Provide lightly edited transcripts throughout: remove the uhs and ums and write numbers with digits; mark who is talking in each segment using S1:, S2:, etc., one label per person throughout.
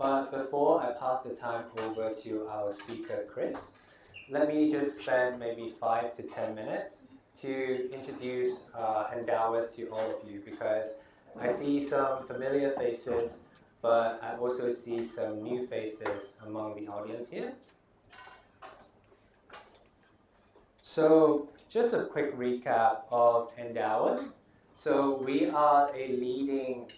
S1: But before I pass the time over to our speaker, Chris, let me just spend maybe 5 to 10 minutes to introduce Endowus to all of you, because I see some familiar faces, but I also see some new faces among the audience here. So just a quick recap of Endowus. So we are a leading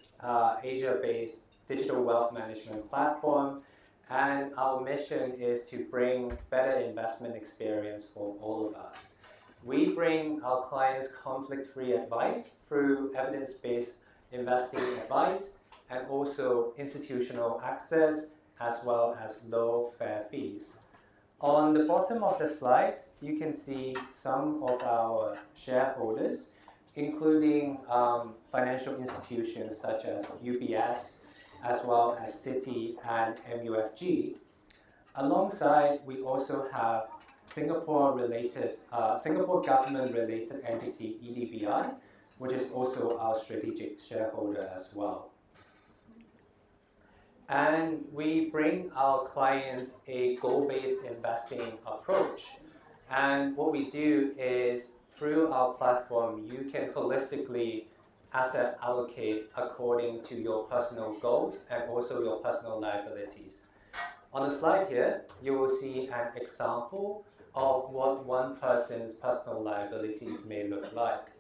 S1: Asia-based digital wealth management platform, and our mission is to bring better investment experience for all of us. We bring our clients conflict-free advice through evidence-based investing advice, and also institutional access, as well as low fair fees. On the bottom of the slides, you can see some of our shareholders, including financial institutions such as UBS, as well as Citi and MUFG. Alongside, we also have Singapore government-related entity, EDBI, which is also our strategic shareholder as well. And we bring our clients a goal-based investing approach. And what we do is, through our platform, you can holistically asset allocate according to your personal goals and also your personal liabilities. On the slide here, you will see an example of what one person's personal liabilities may look like.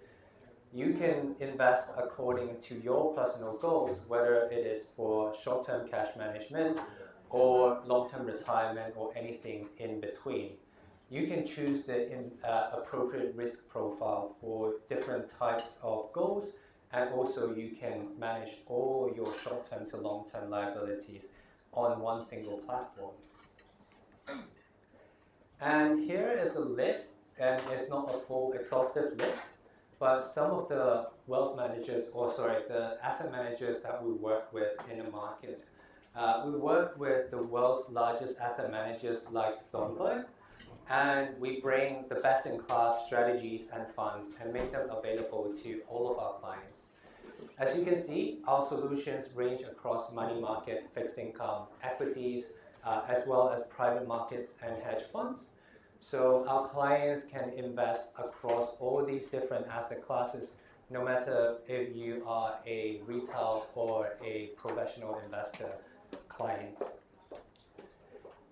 S1: You can invest according to your personal goals, whether it is for short-term cash management or long-term retirement or anything in between. You can choose the appropriate risk profile for different types of goals, and also you can manage all your short-term to long-term liabilities on one single platform. And here is a list, and it's not a full exhaustive list, but some of the wealth managers, the asset managers that we work with in the market. We work with the world's largest asset managers like Thornburg, and we bring the best-in-class strategies and funds and make them available to all of our clients. As you can see, our solutions range across money market, fixed income, equities, as well as private markets and hedge funds. So our clients can invest across all these different asset classes, no matter if you are a retail or a professional investor client.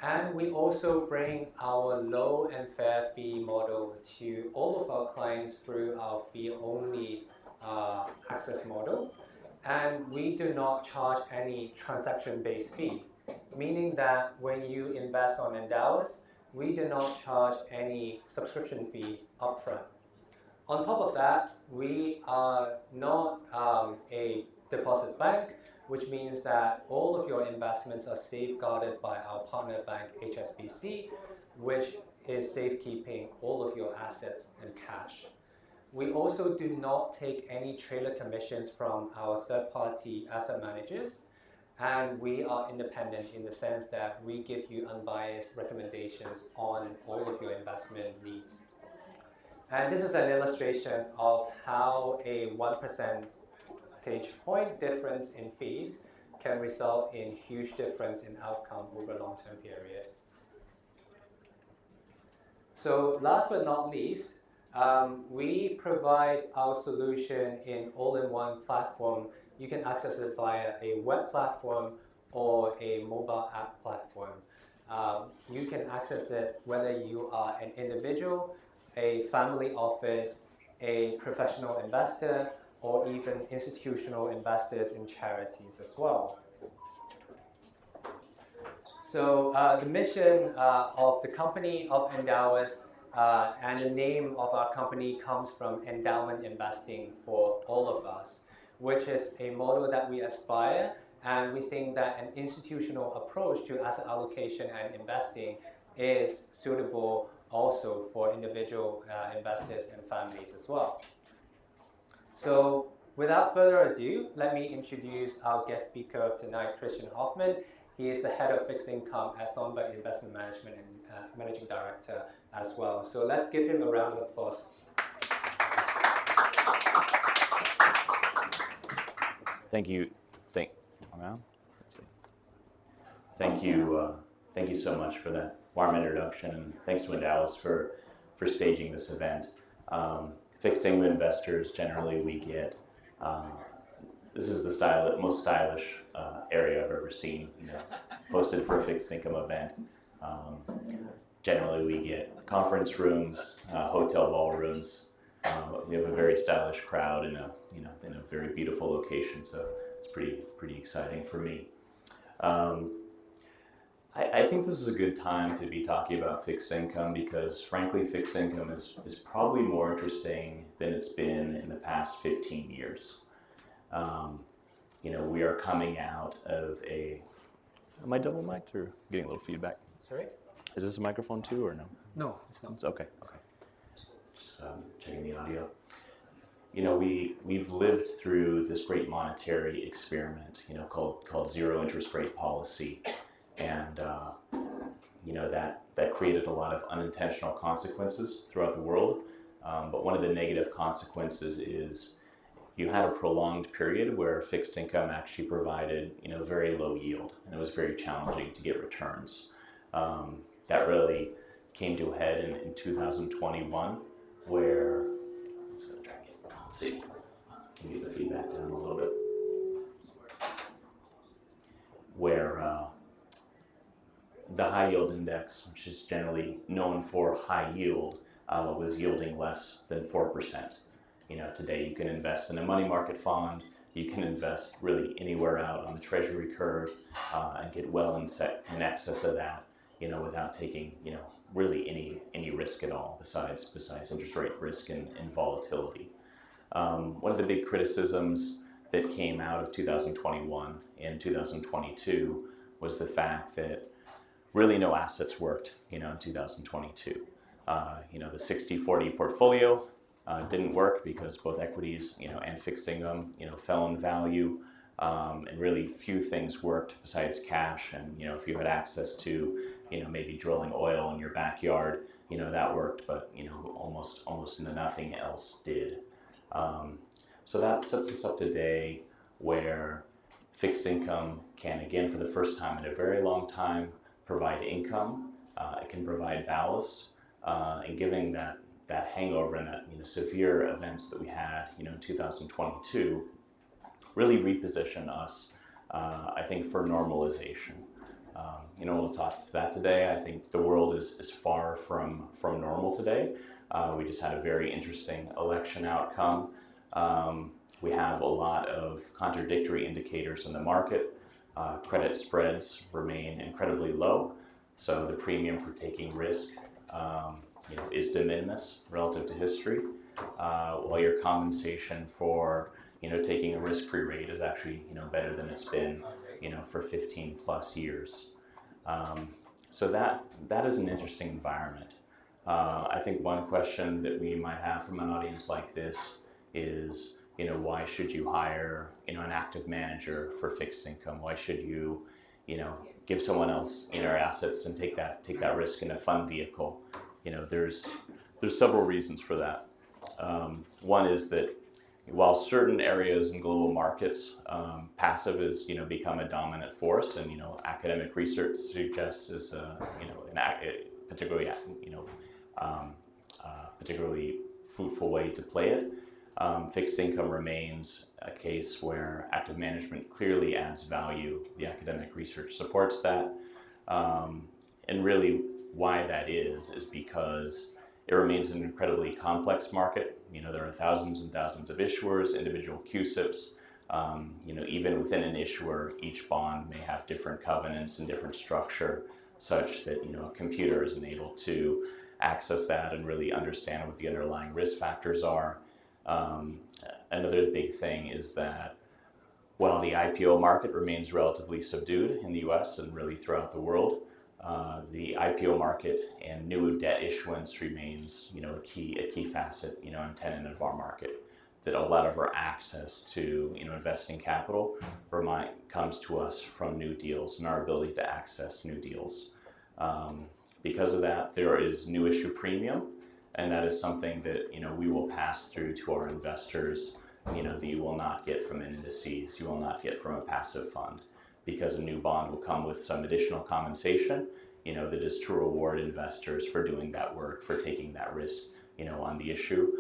S1: And we also bring our low and fair fee model to all of our clients through our fee-only access model. And we do not charge any transaction-based fee, meaning that when you invest on Endowus, we do not charge any subscription fee upfront. On top of that, we are not a deposit bank, which means that all of your investments are safeguarded by our partner bank, HSBC, which is safekeeping all of your assets and cash. We also do not take any trailer commissions from our third-party asset managers, and we are independent in the sense that we give you unbiased recommendations on all of your investment needs. And this is an illustration of how a 1 percentage point difference in fees can result in huge difference in outcome over a long-term period. So last but not least, we provide our solution in all-in-one platform. You can access it via a web platform or a mobile app platform. You can access it whether you are an individual, a family office, a professional investor, or even institutional investors in charities as well. So the mission of the company of Endowus and the name of our company comes from endowment investing for all of us, which is a model that we aspire, and we think that an institutional approach to asset allocation and investing is suitable also for individual investors and families as well. So without further ado, let me introduce our guest speaker of tonight, Christian Hoffman. He is the head of fixed income at Thornburg Investment Management and managing director as well. So let's give him a round of applause.
S2: Thank you. Let's see. Thank you so much for that warm introduction, and thanks to Endowus for staging this event. Fixed income investors, generally we get, this is the most stylish area I've ever seen, hosted for a fixed income event. Generally we get conference rooms, hotel ballrooms. We have a very stylish crowd in a very beautiful location, so it's pretty exciting for me. I think this is a good time to be talking about fixed income because, frankly, fixed income is probably more interesting than it's been in the past 15 years. We are coming out of a... Am I double mic'd or getting a little feedback?
S1: Sorry?
S2: Is this a microphone too or no?
S1: No, it's not.
S2: It's okay. Just checking the audio. We've lived through this great monetary experiment, called zero interest rate policy. And that created a lot of unintentional consequences throughout the world. But one of the negative consequences is you had a prolonged period where fixed income actually provided very low yield, and it was very challenging to get returns. That really came to a head in 2021, where let's see, can you get the feedback down a little bit? Where the high yield index, which is generally known for high yield, was yielding less than 4%. Today you can invest in a money market fund, you can invest really anywhere out on the treasury curve and get well in excess of that, without taking, really any risk at all besides interest rate risk and volatility. One of the big criticisms that came out of 2021 and 2022 was the fact that really no assets worked, in 2022. The 60-40 portfolio didn't work because both equities, and fixed income, fell in value, and really few things worked besides cash. And if you had access to, maybe drilling oil in your backyard, that worked, but almost nothing else did. So that sets us up today where fixed income can, again, for the first time in a very long time, provide income. It can provide ballast, and given that hangover and that severe events that we had in 2022 really reposition us, I think, for normalization. We'll talk to that today. I think the world is far from normal today. We just had a very interesting election outcome. We have a lot of contradictory indicators in the market. Credit spreads remain incredibly low, so the premium for taking risk is de minimis relative to history, while your compensation for taking a risk-free rate is actually better than it's been for 15 plus years. So that is an interesting environment. I think one question that we might have from an audience like this is, why should you hire an active manager for fixed income? Why should you give someone else assets and take that risk in a fund vehicle? There's several reasons for that. One is that while certain areas in global markets, passive has become a dominant force, and academic research suggests is particularly fruitful way to play it. Fixed income remains a case where active management clearly adds value. The academic research supports that, and really why that is because it remains an incredibly complex market. There are thousands and thousands of issuers, individual CUSIPs. Even within an issuer, each bond may have different covenants and different structure, such that a computer isn't able to access that and really understand what the underlying risk factors are. Another big thing is that while the IPO market remains relatively subdued in the US and really throughout the world, the IPO market and new debt issuance remains, a key facet, and tenet of our market. That a lot of our access to, investing capital comes to us from new deals and our ability to access new deals. Because of that, there is new issue premium, and that is something that, we will pass through to our investors, that you will not get from indices, you will not get from a passive fund. because a new bond will come with some additional compensation, that is to reward investors for doing that work, for taking that risk, on the issue.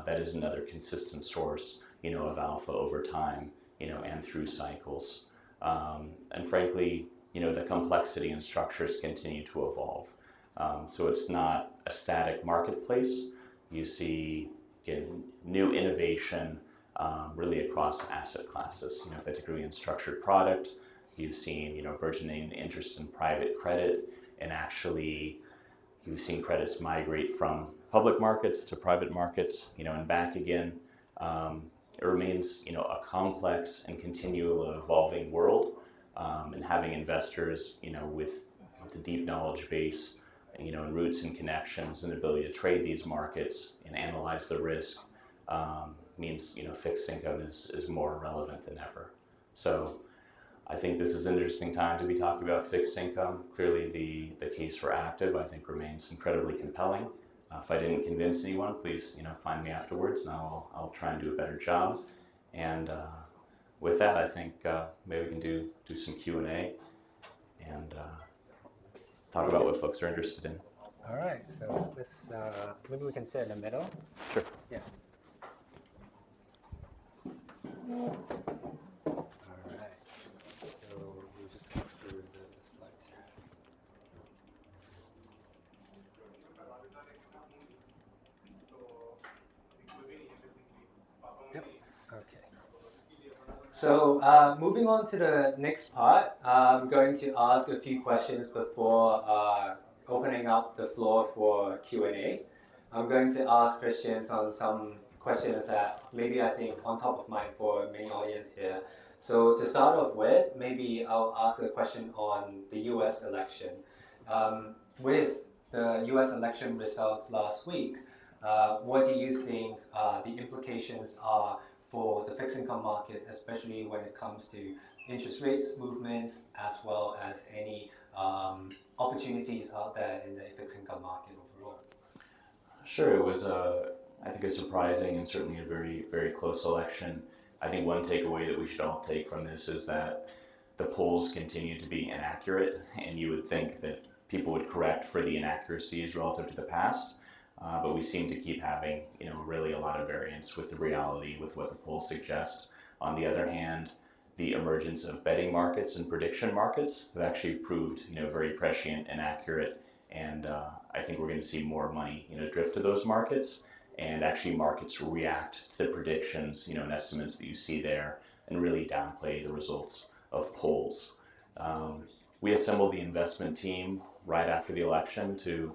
S2: That is another consistent source, of alpha over time, and through cycles. And frankly, the complexity and structures continue to evolve. So it's not a static marketplace. You see, again, new innovation really across asset classes, particularly in structured product. You've seen, burgeoning interest in private credit, and actually you've seen credits migrate from public markets to private markets, and back again. It remains, a complex and continually evolving world, and having investors, with a deep knowledge base, and roots and connections and ability to trade these markets and analyze the risk means, fixed income is more relevant than ever. So I think this is an interesting time to be talking about fixed income. Clearly the case for active, I think, remains incredibly compelling. If I didn't convince anyone, please, find me afterwards, and I'll try and do a better job. And with that, I think maybe we can do some Q&A and talk about what folks are interested in.
S1: All right, so let's maybe we can sit in the middle.
S2: Sure.
S1: Yeah. All right. So we'll just go through the slides here. Yep. Okay. So moving on to the next part, I'm going to ask a few questions before opening up the floor for Q&A. I'm going to ask questions on some questions that maybe I think on top of mind for many audience here. So to start off with, maybe I'll ask a question on the US election. With the US election results last week, what do you think the implications are for the fixed income market, especially when it comes to interest rates movements, as well as any opportunities out there in the fixed income market overall?
S2: Sure, it was I think a surprising and certainly a very, very close election. I think one takeaway that we should all take from this is that the polls continue to be inaccurate, and you would think that people would correct for the inaccuracies relative to the past. But we seem to keep having, really a lot of variance with the reality, with what the polls suggest. On the other hand, the emergence of betting markets and prediction markets have actually proved, very prescient and accurate. And I think we're going to see more money, drift to those markets, and actually markets react to the predictions, and estimates that you see there, and really downplay the results of polls. We assembled the investment team right after the election to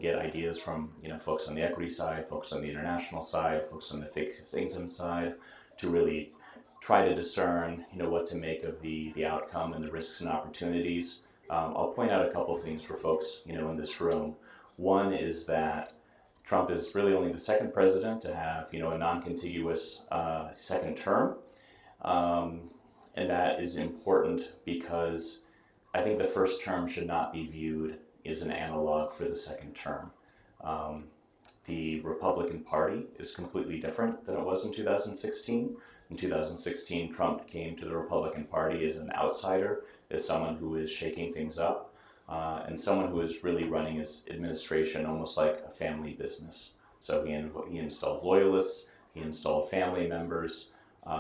S2: get ideas from folks on the equity side, folks on the international side, folks on the fixed income side, to really try to discern what to make of the outcome and the risks and opportunities. I'll point out a couple of things for folks in this room. One is that Trump is really only the second president to have a non-contiguous second term, and that is important because I think the first term should not be viewed as an analog for the second term. The Republican Party is completely different than it was in 2016. In 2016, Trump came to the Republican Party as an outsider, as someone who is shaking things up, and someone who is really running his administration almost like a family business. So he installed loyalists, he installed family members.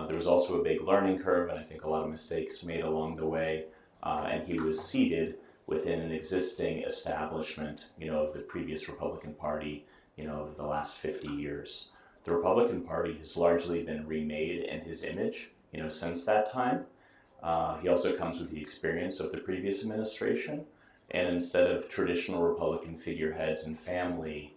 S2: There was also a big learning curve, and I think a lot of mistakes made along the way, and he was seated within an existing establishment, of the previous Republican Party, over the last 50 years. The Republican Party has largely been remade in his image, since that time. He also comes with the experience of the previous administration, and instead of traditional Republican figureheads and family,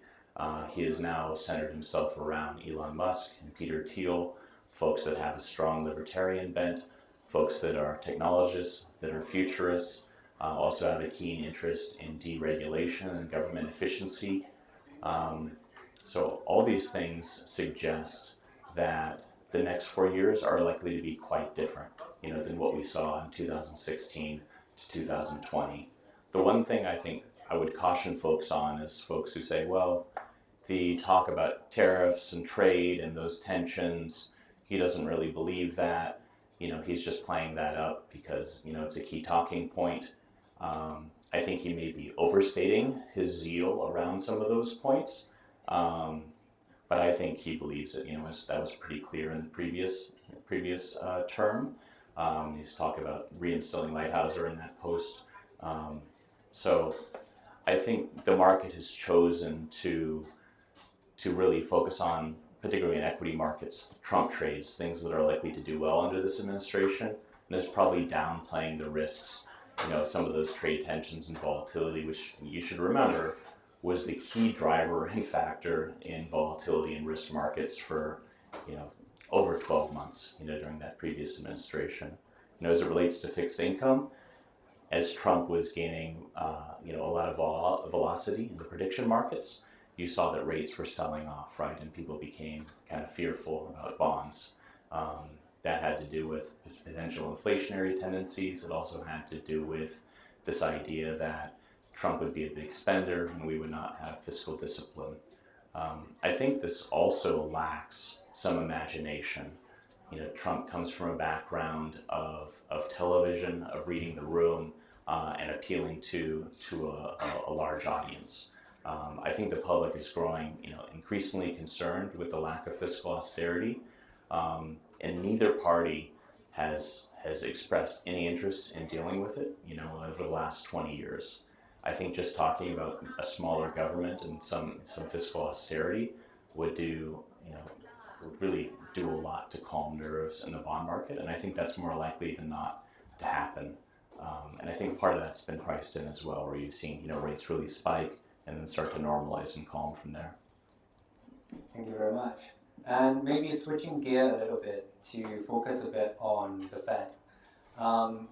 S2: he has now centered himself around Elon Musk and Peter Thiel, folks that have a strong libertarian bent, folks that are technologists, that are futurists, also have a keen interest in deregulation and government efficiency. So all these things suggest that the next 4 years are likely to be quite different, than what we saw in 2016 to 2020. The one thing I think I would caution folks on is folks who say, well, the talk about tariffs and trade and those tensions, he doesn't really believe that. he's just playing that up because, it's a key talking point. I think he may be overstating his zeal around some of those points. But I think he believes that, that was pretty clear in the previous term. He's talking about reinstilling Lighthouser in that post. So I think the market has chosen to really focus on, particularly in equity markets, Trump trades, things that are likely to do well under this administration, and is probably downplaying the risks. Some of those trade tensions and volatility, which you should remember was the key driver and factor in volatility in risk markets for, over 12 months, during that previous administration. As it relates to fixed income, as Trump was gaining, a lot of velocity in the prediction markets, you saw that rates were selling off, right? And people became kind of fearful about bonds. That had to do with potential inflationary tendencies. It also had to do with this idea that Trump would be a big spender and we would not have fiscal discipline. I think this also lacks some imagination. Trump comes from a background of television, of reading the room, and appealing to a large audience. I think the public is growing, increasingly concerned with the lack of fiscal austerity, and neither party has expressed any interest in dealing with it, over the last 20 years. I think just talking about a smaller government and some fiscal austerity would really do a lot to calm nerves in the bond market, and I think that's more likely than not to happen. And I think part of that's been priced in as well, where you've seen rates really spike and then start to normalize and calm from there.
S1: Thank you very much. And maybe switching gear a little bit to focus a bit on the Fed.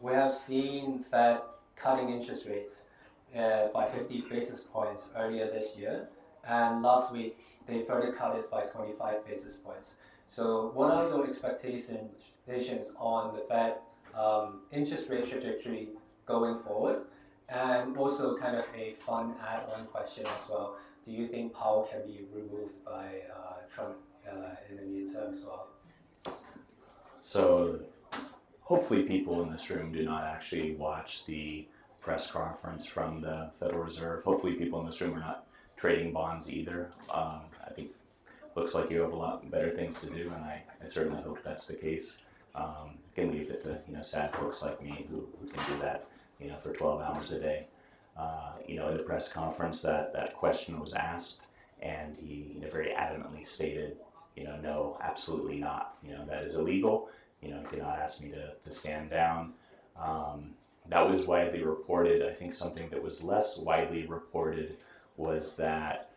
S1: We have seen Fed cutting interest rates by 50 basis points earlier this year, and last week they further cut it by 25 basis points. So what are your expectations on the Fed interest rate trajectory going forward? And also kind of a fun add-on question as well. Do you think Powell can be removed by Trump in the near term as well?
S2: So hopefully people in this room do not actually watch the press conference from the Federal Reserve. Hopefully people in this room are not trading bonds either. I think it looks like you have a lot better things to do, and I certainly hope that's the case. Can leave it to sad folks like me who can do that for 12 hours a day. In the press conference that question was asked, and he very adamantly stated, no, absolutely not. That is illegal. You cannot ask me to stand down. That was widely reported. I think something that was less widely reported was that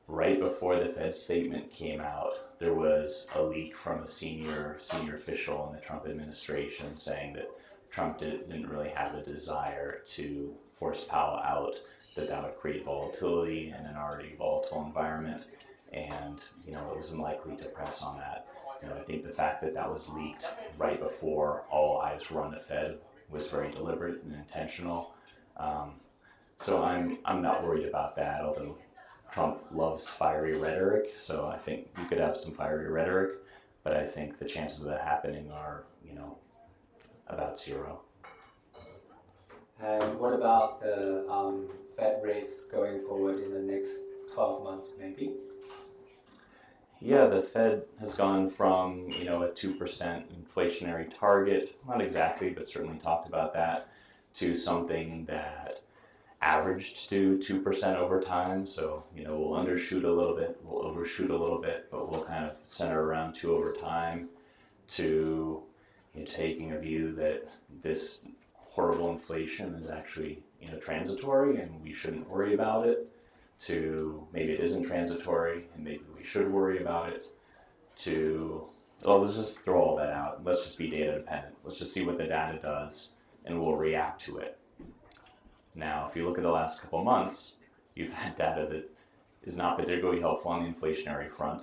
S2: right before the Fed statement came out, there was a leak from a senior official in the Trump administration saying that Trump didn't really have a desire to force Powell out, that would create volatility in an already volatile environment, and it was unlikely to press on that. I think the fact that was leaked right before all eyes were on the Fed was very deliberate and intentional. So I'm not worried about that, although Trump loves fiery rhetoric, so I think you could have some fiery rhetoric, but I think the chances of that happening are, about zero.
S1: And what about the Fed rates going forward in the next 12 months maybe?
S2: Yeah, the Fed has gone from, a 2% inflationary target, not exactly, but certainly talked about that, to something that averaged to 2% over time. So, we'll undershoot a little bit, we'll overshoot a little bit, but we'll kind of center around 2 over time, to taking a view that this horrible inflation is actually, transitory and we shouldn't worry about it, to maybe it isn't transitory and maybe we should worry about it, to, let's just throw all that out. Let's just be data dependent. Let's just see what the data does and we'll react to it. Now, if you look at the last couple of months, you've had data that is not particularly helpful on the inflationary front,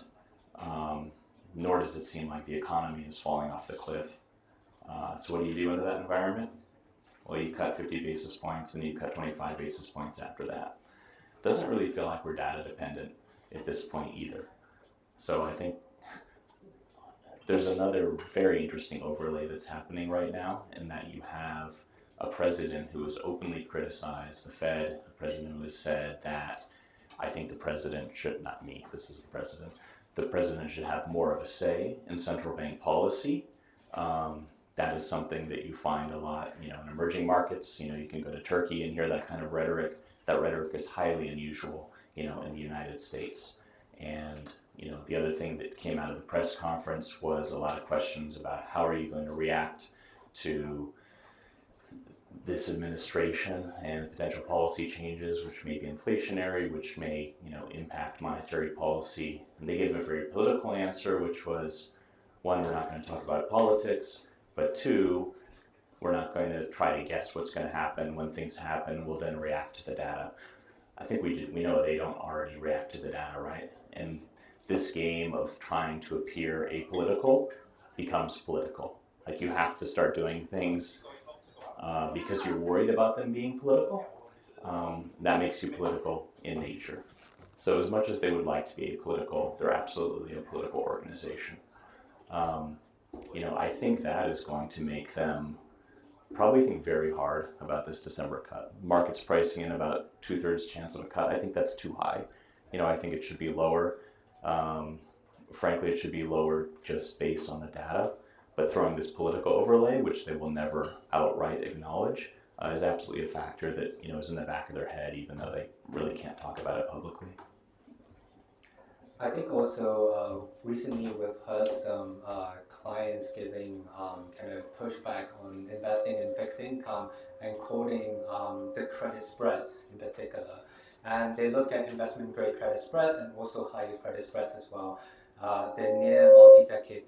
S2: nor does it seem like the economy is falling off the cliff. So what do you do in that environment? Well, you cut 50 basis points and you cut 25 basis points after that. Doesn't really feel like we're data dependent at this point either. So I think there's another very interesting overlay that's happening right now, in that you have a president who has openly criticized the Fed, a president who has said that I think the president should, not me, this is the president should have more of a say in central bank policy. That is something that you find a lot, in emerging markets. You can go to Turkey and hear that kind of rhetoric. That rhetoric is highly unusual, in the United States. And, the other thing that came out of the press conference was a lot of questions about how are you going to react to this administration and potential policy changes, which may be inflationary, which may, impact monetary policy. And they gave a very political answer, which was, one, we're not going to talk about politics, but two, we're not going to try to guess what's going to happen. When things happen, we'll then react to the data. I think we know they don't already react to the data, right? And this game of trying to appear apolitical becomes political. Like, you have to start doing things because you're worried about them being political. That makes you political in nature. So as much as they would like to be apolitical, they're absolutely a political organization. I think that is going to make them probably think very hard about this December cut. Market's pricing in about 2/3 chance of a cut. I think that's too high. I think it should be lower. Frankly, it should be lower just based on the data. But throwing this political overlay, which they will never outright acknowledge, is absolutely a factor that is in the back of their head, even though they really can't talk about it publicly.
S1: I think also recently we've heard some clients giving kind of pushback on investing in fixed income and quoting the credit spreads in particular. And they look at investment grade credit spreads and also high yield credit spreads as well. They're near multi-decade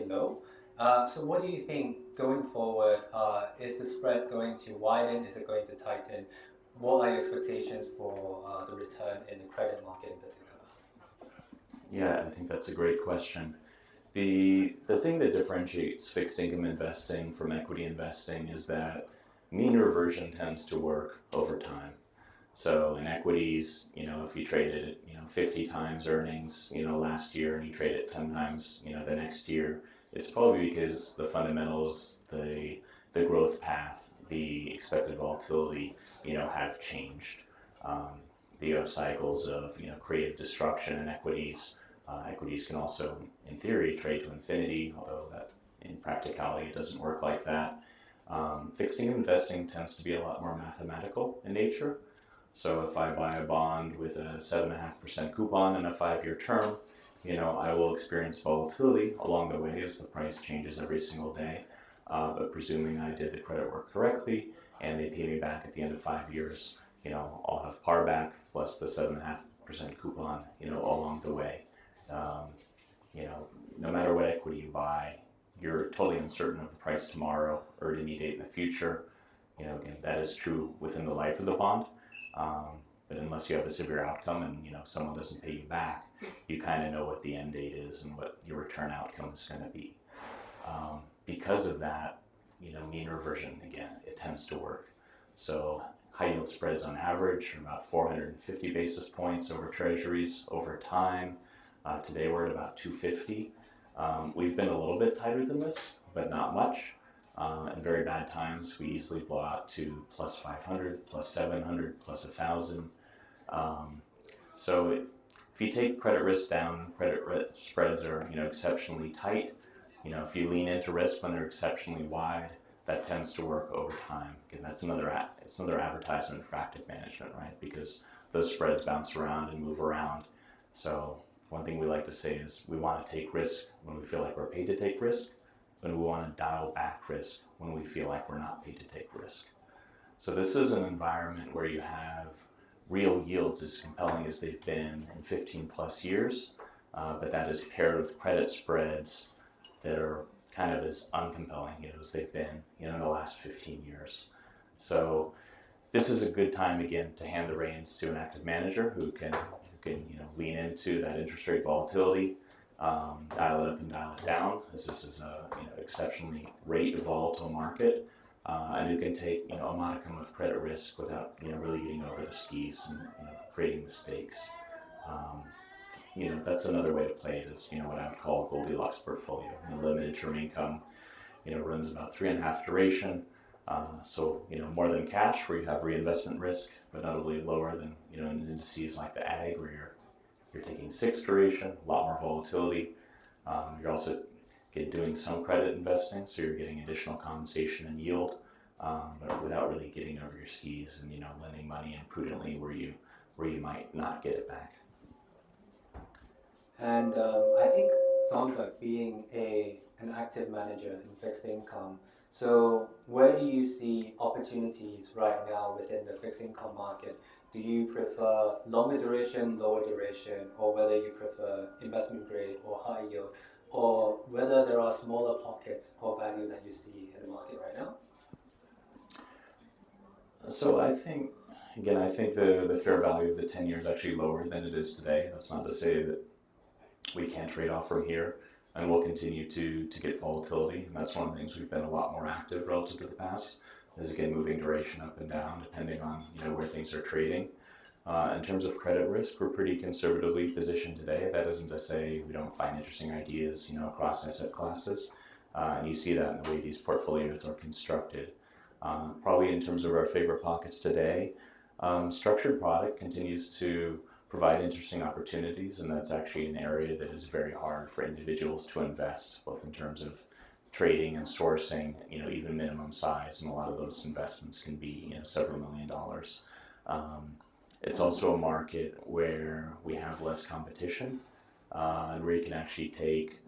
S1: low. So what do you think going forward? Is the spread going to widen? Is it going to tighten? What are your expectations for the return in the credit market in particular?
S2: Yeah, I think that's a great question. The thing that differentiates fixed income investing from equity investing is that mean reversion tends to work over time. So in equities, if you traded at 50 times earnings, last year, and you trade it 10 times, the next year, it's probably because the fundamentals, the growth path, the expected volatility, have changed. You have cycles of creative destruction in equities. Equities can also, in theory, trade to infinity, although that in practicality it doesn't work like that. Fixed income investing tends to be a lot more mathematical in nature. So if I buy a bond with a 7.5% coupon and a 5-year term, I will experience volatility along the way as the price changes every single day. But presuming I did the credit work correctly and they pay me back at the end of 5 years, I'll have par back plus the 7.5% coupon, along the way. No matter what equity you buy, you're totally uncertain of the price tomorrow or at any date in the future. Again, that is true within the life of the bond. But unless you have a severe outcome and someone doesn't pay you back, you kind of know what the end date is and what your return outcome is going to be. Because of that, mean reversion, again, it tends to work. So high yield spreads on average are about 450 basis points over treasuries over time. Today we're at about 250. We've been a little bit tighter than this, but not much. In very bad times, we easily blow out to plus 500, plus 700, plus 1,000. So if you take credit risk down, spreads are exceptionally tight. If you lean into risk when they're exceptionally wide, that tends to work over time. Again, it's another advertisement for active management, right? Because those spreads bounce around and move around. So one thing we like to say is we want to take risk when we feel like we're paid to take risk, and we want to dial back risk when we feel like we're not paid to take risk. So this is an environment where you have real yields as compelling as they've been in 15 plus years, but that is paired with credit spreads that are kind of as uncompelling as they've been in the last 15 years. So this is a good time again to hand the reins to an active manager who can lean into that interest rate volatility, dial it up and dial it down, as this is a exceptionally rate volatile market, and who can take a modicum of credit risk without really getting over the skis and creating mistakes. that's another way to play it is, what I would call a Goldilocks portfolio. Limited term income, runs about 3.5 duration. So, more than cash where you have reinvestment risk, but notably lower than, in indices like the ag where you're taking 6 duration, a lot more volatility. You're also doing some credit investing, so you're getting additional compensation and yield, but without really getting over your skis and, lending money in prudently where you might not get it back.
S1: And I think Thornburg being an active manager in fixed income, so where do you see opportunities right now within the fixed income market? Do you prefer longer duration, lower duration, or whether you prefer investment grade or high yield, or whether there are smaller pockets of value that you see in the market right now?
S2: So I think the fair value of the 10-year is actually lower than it is today. That's not to say that we can't trade off from here, and we'll continue to get volatility. And that's one of the things we've been a lot more active relative to the past, is again moving duration up and down depending on where things are trading. In terms of credit risk, we're pretty conservatively positioned today. That isn't to say we don't find interesting ideas across asset classes, and you see that in the way these portfolios are constructed. Probably in terms of our favorite pockets today, structured product continues to provide interesting opportunities, and that's actually an area that is very hard for individuals to invest, both in terms of trading and sourcing, even minimum size, and a lot of those investments can be several $1 million. It's also a market where we have less competition, and where you can actually take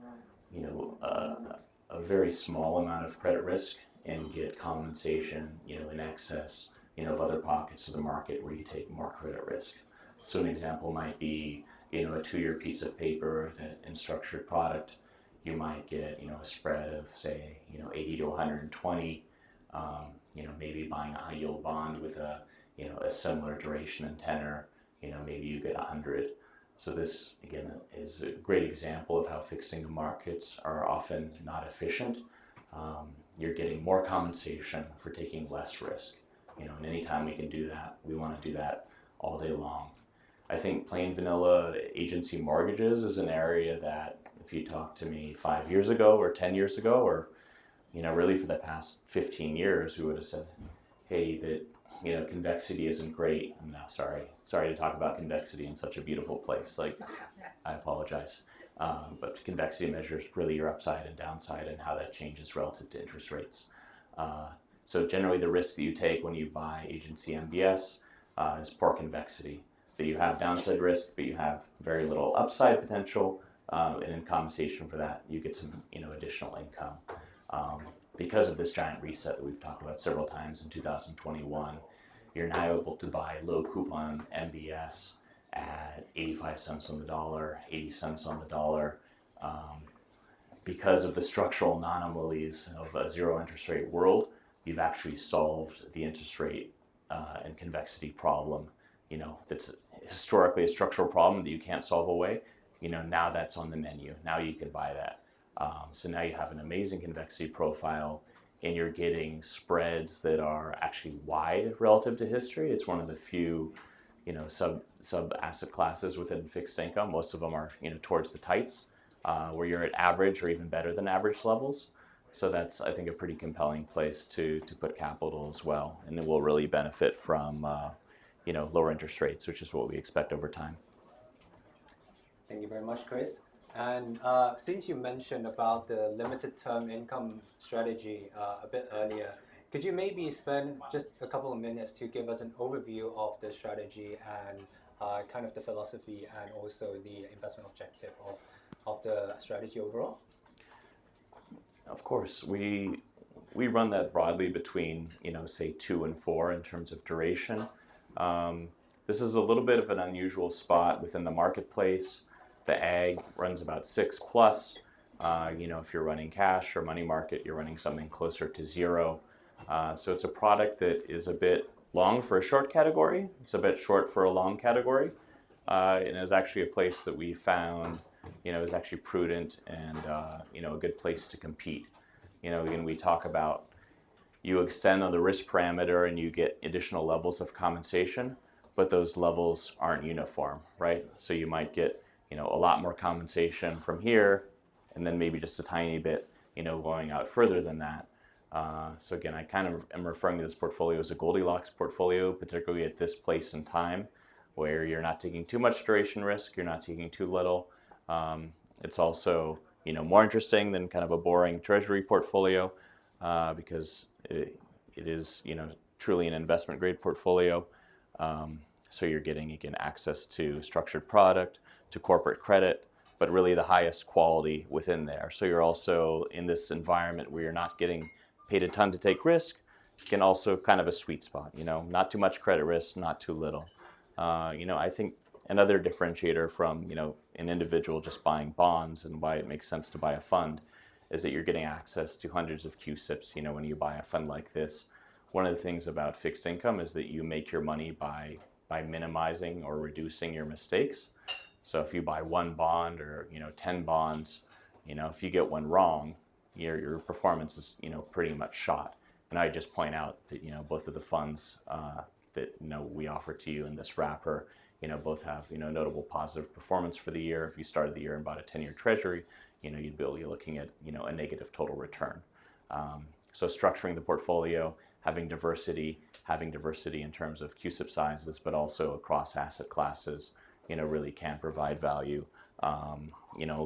S2: a very small amount of credit risk and get compensation in excess of other pockets of the market where you take more credit risk. So an example might be, a 2-year piece of paper that in structured product, you might get, a spread of say, 80 to 120, maybe buying a high yield bond with a similar duration and tenor, maybe you get 100. So this, again, is a great example of how fixed income markets are often not efficient. You're getting more compensation for taking less risk, and anytime we can do that, we want to do that all day long. I think plain vanilla agency mortgages is an area that if you talked to me 5 years ago or 10 years ago, or really for the past 15 years, we would have said, hey, that convexity isn't great. No, sorry to talk about convexity in such a beautiful place. I apologize. But convexity measures really your upside and downside and how that changes relative to interest rates. So generally the risk that you take when you buy agency MBS is poor convexity. That you have downside risk, but you have very little upside potential, and in compensation for that, you get some additional income. Because of this giant reset that we've talked about several times in 2021, you're now able to buy low coupon MBS at 85 cents on the dollar, 80 cents on the dollar. Because of the structural anomalies of a zero interest rate world, you've actually solved the interest rate and convexity problem. That's historically a structural problem that you can't solve away. Now that's on the menu. Now you can buy that. So now you have an amazing convexity profile, and you're getting spreads that are actually wide relative to history. It's one of the few, sub asset classes within fixed income. Most of them are, towards the tights, where you're at average or even better than average levels. So that's, I think, a pretty compelling place to put capital as well, and it will really benefit from lower interest rates, which is what we expect over time.
S1: Thank you very much, Chris. And since you mentioned about the limited term income strategy a bit earlier, could you maybe spend just a couple of minutes to give us an overview of the strategy and kind of the philosophy and also the investment objective of the strategy overall?
S2: Of course, we run that broadly between say 2 and 4 in terms of duration. This is a little bit of an unusual spot within the marketplace. The ag runs about 6 plus. If you're running cash or money market, you're running something closer to 0. So it's a product that is a bit long for a short category. It's a bit short for a long category. And is actually a place that we found, is actually prudent and, a good place to compete. Again, we talk about you extend on the risk parameter and you get additional levels of compensation, but those levels aren't uniform, right? So you might get a lot more compensation from here, and then maybe just a tiny bit, going out further than that. So again, I kind of am referring to this portfolio as a Goldilocks portfolio, particularly at this place in time, where you're not taking too much duration risk, you're not taking too little. It's also, more interesting than kind of a boring treasury portfolio, because it is, truly an investment grade portfolio. So you're getting, again, access to structured product, to corporate credit, but really the highest quality within there. So you're also in this environment where you're not getting paid a ton to take risk, can also kind of a sweet spot, not too much credit risk, not too little. I think another differentiator from, an individual just buying bonds and why it makes sense to buy a fund is that you're getting access to hundreds of CUSIPs, when you buy a fund like this. One of the things about fixed income is that you make your money by minimizing or reducing your mistakes. So if you buy one bond or 10 bonds, if you get one wrong, your performance is pretty much shot. And I just point out that both of the funds that we offer to you in this wrapper, both have notable positive performance for the year. If you started the year and bought a 10-year treasury, you'd be looking at a negative total return. So structuring the portfolio, having diversity in terms of CUSIP sizes, but also across asset classes, really can provide value.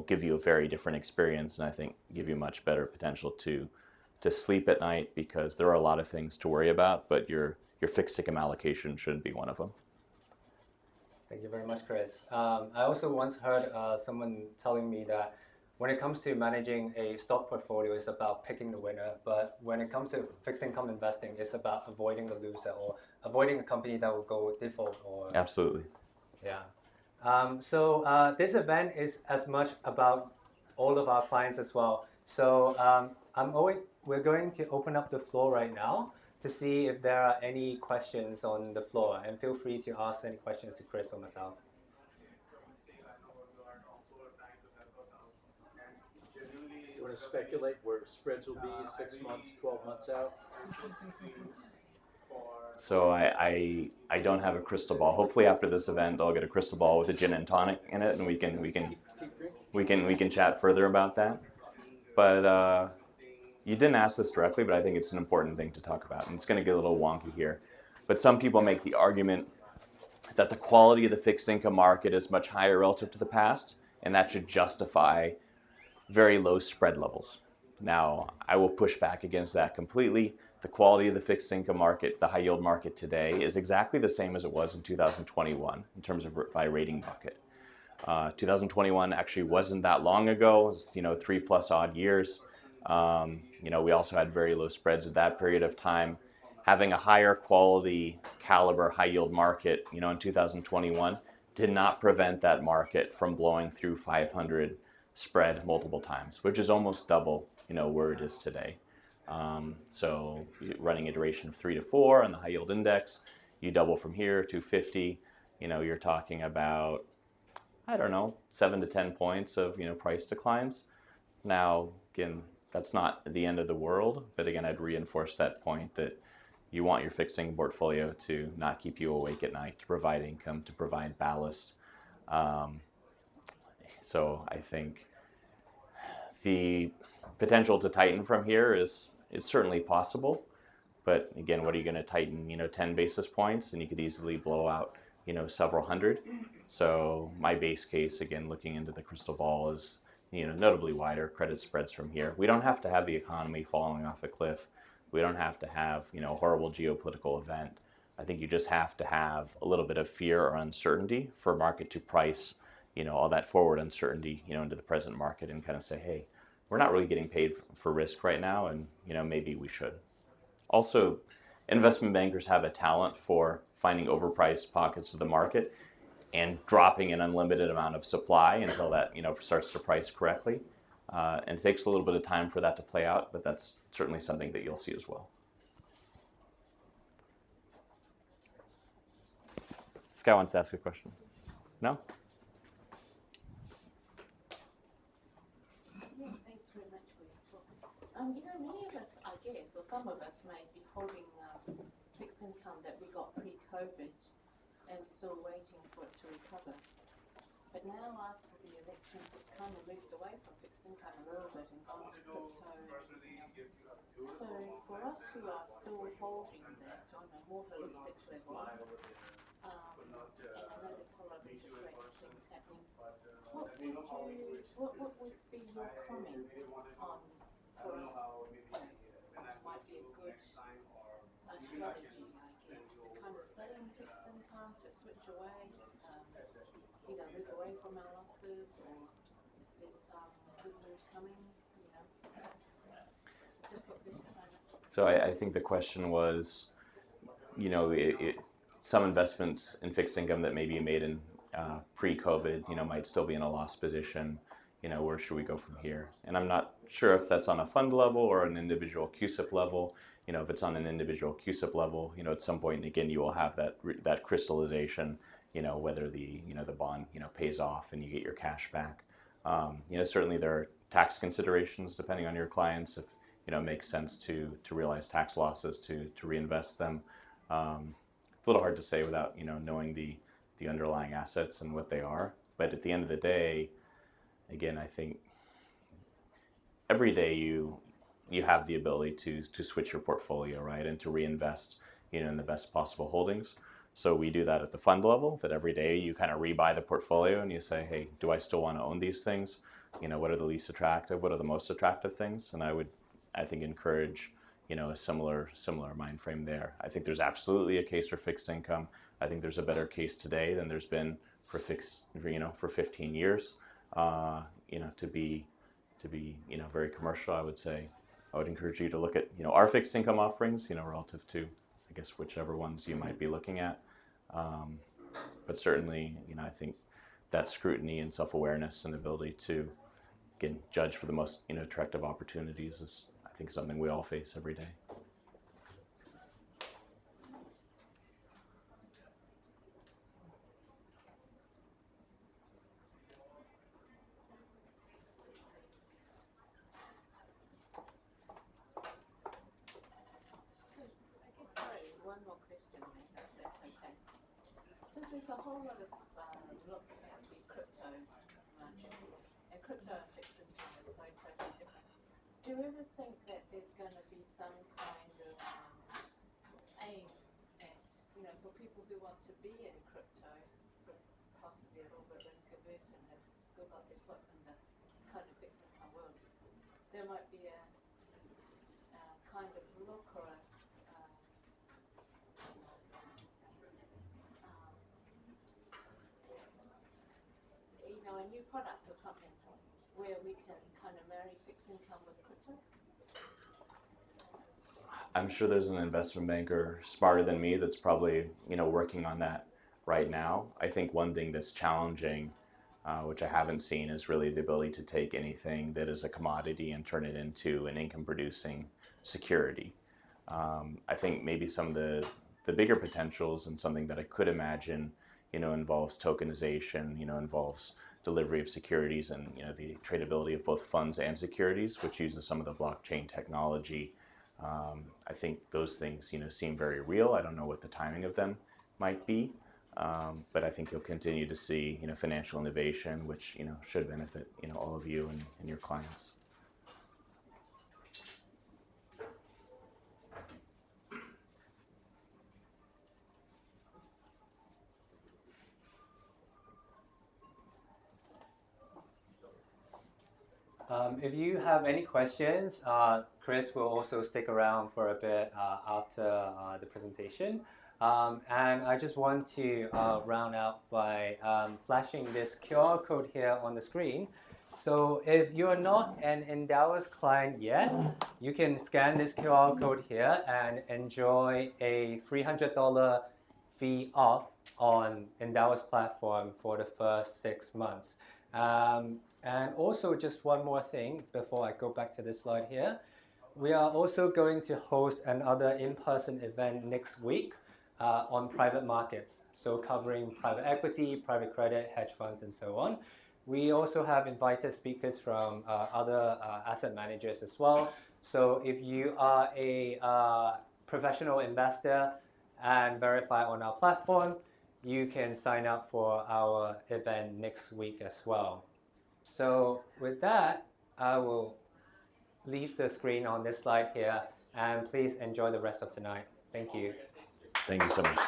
S2: Give you a very different experience, and I think give you much better potential to sleep at night, because there are a lot of things to worry about, but your fixed income allocation shouldn't be one of them.
S1: Thank you very much, Chris. I also once heard someone telling me that when it comes to managing a stock portfolio, it's about picking the winner. But when it comes to fixed income investing, it's about avoiding the loser or avoiding a company that will go default.
S2: Absolutely.
S1: Yeah. So this event is as much about all of our clients as well. So we're going to open up the floor right now to see if there are any questions on the floor, and feel free to ask any questions to Chris or myself.
S3: You want to speculate where spreads will be 6 months, 12 months out?
S2: So I don't have a crystal ball. Hopefully after this event, I'll get a crystal ball with a gin and tonic in it, and we can chat further about that. But you didn't ask this directly, but I think it's an important thing to talk about, and it's going to get a little wonky here. But some people make the argument that the quality of the fixed income market is much higher relative to the past, and that should justify very low spread levels. Now, I will push back against that completely. The quality of the fixed income market, the high yield market today, is exactly the same as it was in 2021 in terms of by rating bucket. 2021 actually wasn't that long ago. It was 3+ odd years. We also had very low spreads at that period of time. Having a higher quality caliber high yield market, in 2021 did not prevent that market from blowing through 500 spread multiple times, which is almost double, where it is today. So running a duration of 3 to 4 on the high yield index, you double from here to 50, you're talking about, 7 to 10 points of, price declines. Now, again, that's not the end of the world, but again, I'd reinforce that point that you want your fixed income portfolio to not keep you awake at night, to provide income, to provide ballast. So I think the potential to tighten from here it's certainly possible, but again, what are you going to tighten? 10 basis points, and you could easily blow out, several hundred. So my base case, again, looking into the crystal ball, is notably wider credit spreads from here. We don't have to have the economy falling off a cliff. We don't have to have a horrible geopolitical event. I think you just have to have a little bit of fear or uncertainty for market to price all that forward uncertainty into the present market and kind of say, hey, we're not really getting paid for risk right now, and maybe we should. Also, investment bankers have a talent for finding overpriced pockets of the market and dropping an unlimited amount of supply until that starts to price correctly. And it takes a little bit of time for that to play out, but that's certainly something that you'll see as well. This guy wants to ask a question. No?
S4: Thanks very much for your talk. Many of us, I guess, or some of us might be holding fixed income that we got pre-COVID and still waiting for it to recover. But now after the elections, it's kind of moved away from fixed income a little bit and gone to crypto. So for us who are still holding that on a more holistic level, and I know there's a whole lot of interest rate things happening, what would be your comment on, for us, might be a good strategy, I guess, to kind of stay in fixed income, to switch away, either move away from our losses, or there's some good news coming, difficult business climate.
S2: So I think the question was, some investments in fixed income that maybe you made in pre-COVID, might still be in a loss position. Where should we go from here? And I'm not sure if that's on a fund level or an individual CUSIP level. If it's on an individual CUSIP level, at some point, again, you will have that crystallization, whether the bond, pays off and you get your cash back. Certainly there are tax considerations depending on your clients. If it makes sense to realize tax losses to reinvest them. It's a little hard to say without knowing the underlying assets and what they are. But at the end of the day, again, I think every day you have the ability to switch your portfolio, right, and to reinvest in the best possible holdings. So we do that at the fund level, that every day you kind of rebuy the portfolio and you say, hey, do I still want to own these things? What are the least attractive? What are the most attractive things? And I think encourage a similar mind frame there. I think there's absolutely a case for fixed income. I think there's a better case today than there's been for 15 years. To be very commercial, I would say I would encourage you to look at our fixed income offerings, relative to I guess whichever ones you might be looking at. But certainly, I think that scrutiny and self-awareness and ability to again judge for the most attractive opportunities is, I think, something we all face every day.
S4: One more question, if that's okay. So there's a whole lot of look at the crypto market, and crypto and fixed income is so totally different. Do you ever think that there's going to be some kind of aim at, for people who want to be in crypto, but possibly a little bit risk averse and have still got their foot in the kind of fixed income world, there might be a kind of look or a a new product or something where we can kind of marry fixed income with crypto?
S2: I'm sure there's an investment banker smarter than me that's probably working on that right now. I think one thing that's challenging, which I haven't seen, is really the ability to take anything that is a commodity and turn it into an income-producing security. I think maybe some of the bigger potentials and something that I could imagine, involves tokenization, involves delivery of securities and the tradability of both funds and securities, which uses some of the blockchain technology. I think those things seem very real. I don't know what the timing of them might be, but I think you'll continue to see financial innovation, which should benefit all of you and your clients.
S1: If you have any questions, Chris will also stick around for a bit after the presentation. And I just want to round out by flashing this QR code here on the screen. So if you're not an Endowus client yet, you can scan this QR code here and enjoy a $300 fee off on Endowus platform for the first 6 months. And also, just one more thing before I go back to this slide here. We are also going to host another in-person event next week on private markets, so covering private equity, private credit, hedge funds, and so on. We also have invited speakers from other asset managers as well. So if you are a professional investor and verify on our platform, you can sign up for our event next week as well. So with that, I will leave the screen on this slide here, and please enjoy the rest of tonight. Thank you.
S2: Thank you so much.